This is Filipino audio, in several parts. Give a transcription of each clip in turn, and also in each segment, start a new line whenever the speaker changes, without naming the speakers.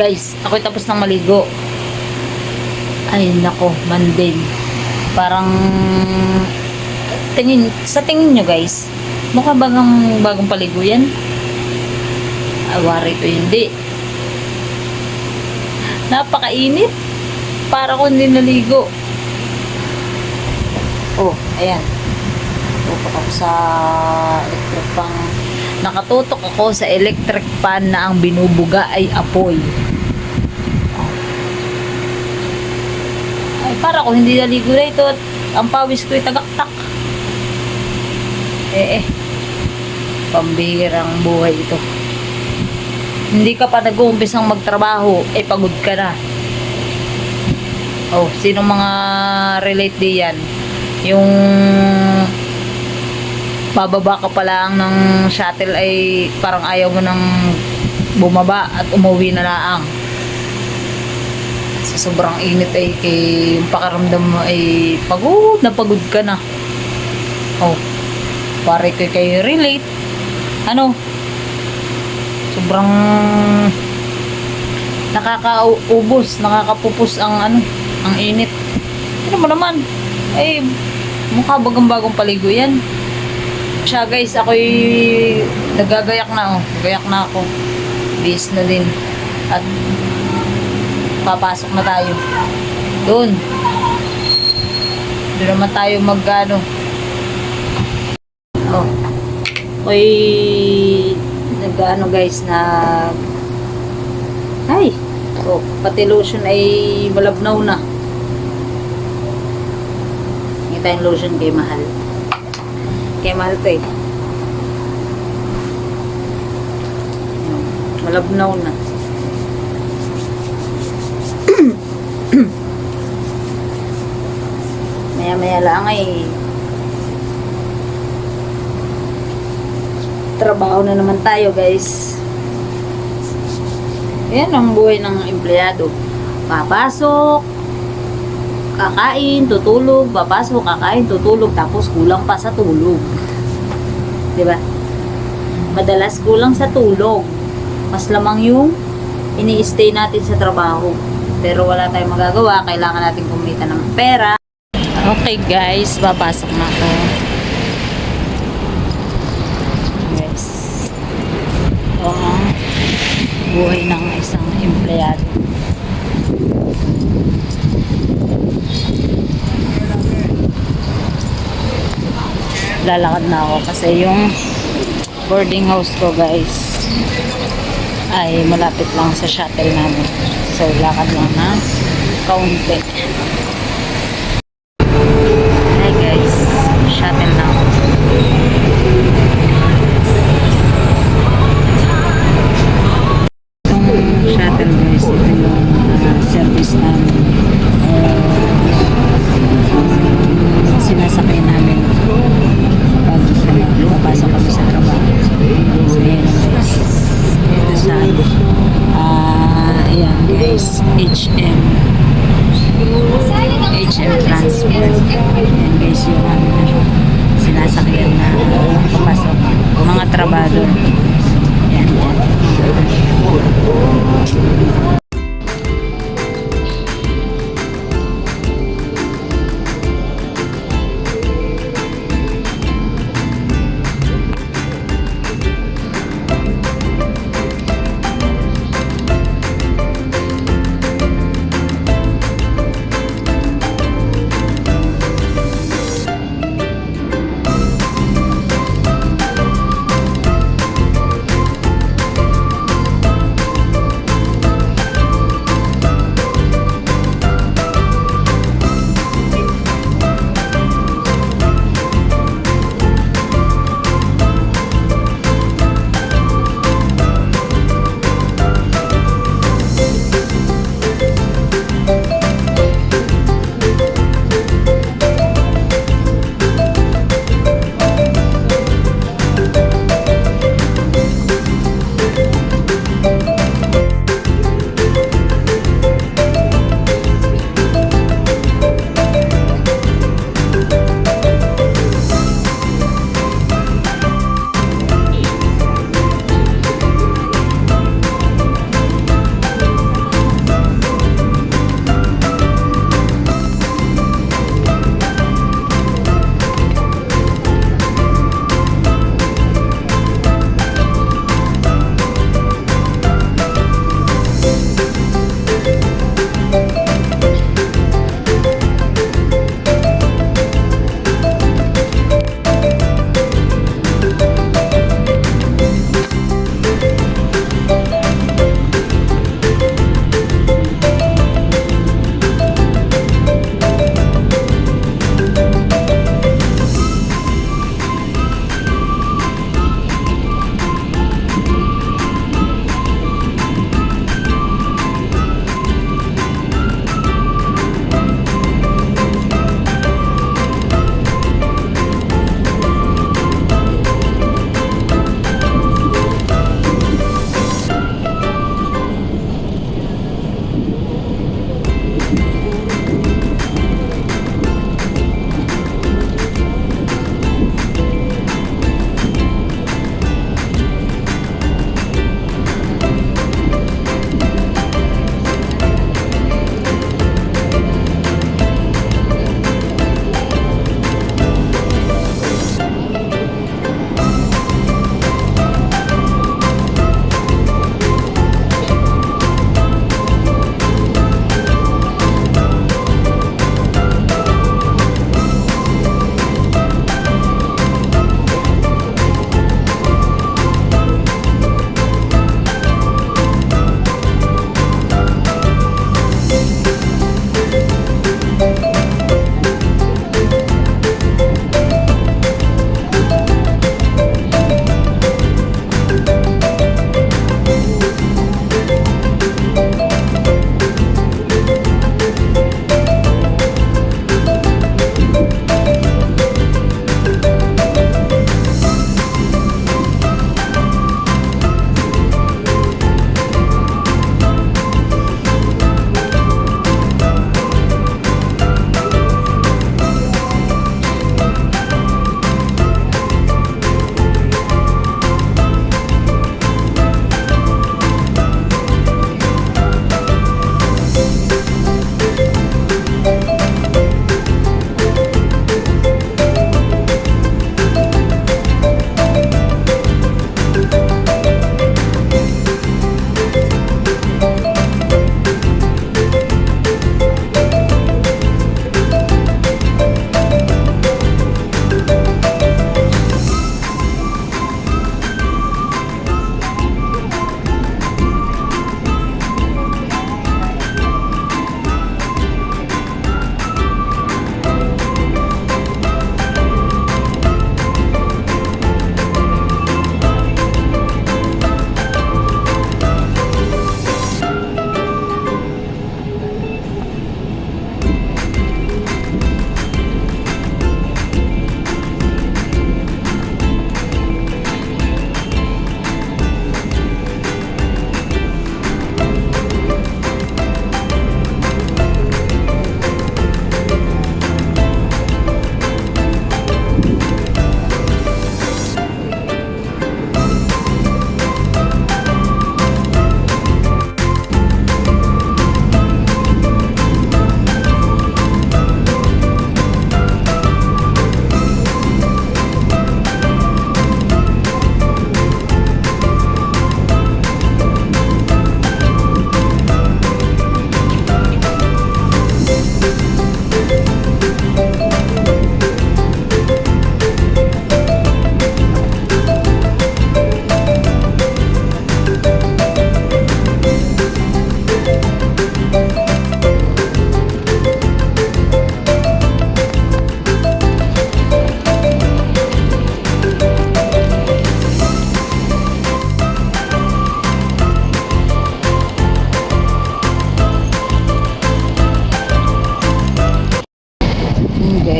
Guys, ako'y tapos ng maligo. Ay, nako, mandin. Parang, sa tingin nyo guys, mukha bagong paligo yan? Awari ko hindi. Napakainit. Para ko hindi naligo. Oh, ayan. Tutok ako sa electric pan. Nakatutok ako sa electric pan na ang binubuga ay apoy. Ay, para ko hindi naligo na ito at ang pawis ko ay tagaktak. Pambihirang buhay ito. Hindi ka pa nag-uumpisang magtrabaho, pagod ka na. Oh, sino mga relate diyan? Yung bababa ka pa lang ng shuttle ay parang ayaw mo nang bumaba at umuwi na laang. Sa sobrang init ay yung pakaramdam mo ay pagod ka na. Oh, pare kayo relate. Ano? Sobrang nakakaubos, nakakapupos ang init. Ano mo naman? Mukha bagong paligo yan. Siya guys, ako'y nagagayak na gayak na ako. Bis na din. At papasok na tayo. Doon naman tayo ako'y guys pati lotion ay malabnaw na. Hindi tayong lotion kay mahal to malabnaw na. Maya lang ay trabaho na naman tayo guys. Yan ang buhay ng empleyado. Papasok, kakain, tutulog, papasok, kakain, tutulog, tapos kulang pa sa tulog. Diba? Madalas kulang sa tulog. Mas lamang yung ini-stay natin sa trabaho. Pero wala tayong magagawa. Kailangan natin kumita ng pera. Okay guys, papasok na ako. Yes. Buhay ng isang empleyado. Lalakad na ako kasi yung boarding house ko guys ay malapit lang sa shuttle namin. So lakad lang na kaunti. Hi guys, shuttle na ako. Shuttle guys, ito yung service namin, sinasakay namin pag papasok kami sa trabaho. So yan guys, ito sa ayan guys, HM Transport. Ayan guys, yung sinasakyan na papasok mga trabador. Ayan.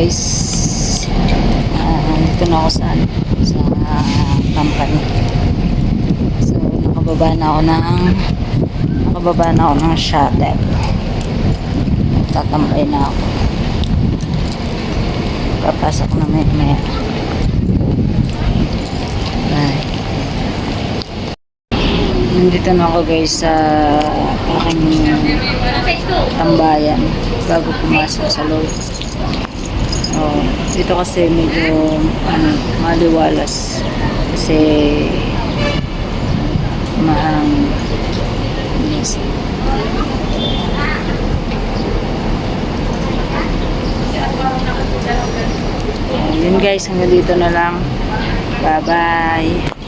guys. Dito na ako sa company. So nakababa na ako ng shuttle. Tatambay na ako. Papasok na may. Bye. Nandito na ako guys sa aking tambayan bago pumasok sa loob. Dito kasi medyo maliwalas kasi mahang yun guys, hanggang dito na lang. Bye bye.